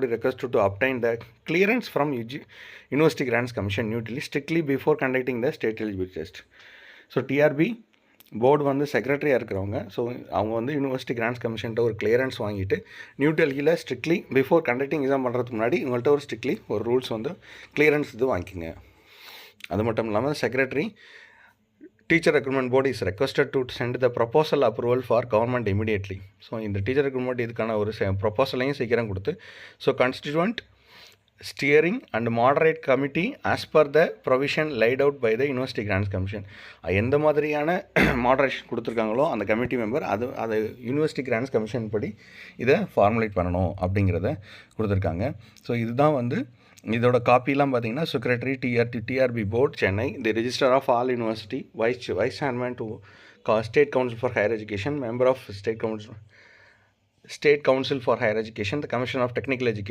respectfully request you to obtain the clearance from University Grants Commission New Delhi strictly before conducting the state eligibility test. So TRP board வந்து செக்ரட்டரியாக இருக்கிறவங்க, so அவங்க வந்து university grants கமிஷன்ட்ட ஒரு clearance வாங்கிட்டு new டெல்லியில் strictly before conducting exam பண்ணுறதுக்கு முன்னாடி உங்கள்கிட்ட ஒரு ஸ்ட்ரிக்ட்லி ஒரு ரூல்ஸ் வந்து கிளியரன்ஸ் இது வாங்கிக்கோங்க. அது மட்டும் இல்லாமல் secretary teacher recruitment board is requested to send the proposal approval for government immediately. So இந்த டீச்சர் ரெக்ரூட்மெண்ட் இதுக்கான ஒரு ப்ரொபோசலையும் சீக்கிரம் கொடுத்து, so constituent steering and moderate committee as per the provision laid out by the University Grants Commission. எந்த மாதிரியான moderation கொடுத்துருக்காங்களோ அந்த கமிட்டி மெம்பர் அது யூனிவர்சிட்டி கிராண்ட்ஸ் கமிஷன் படி இதை ஃபார்முலேட் பண்ணணும் அப்படிங்கிறத கொடுத்துருக்காங்க. ஸோ இதுதான் வந்து இதோட காப்பிலாம் பார்த்தீங்கன்னா secretary TRB board Chennai, the register of all university, vice chairman to state council for higher education, member of state council for higher education, the commission of technical education,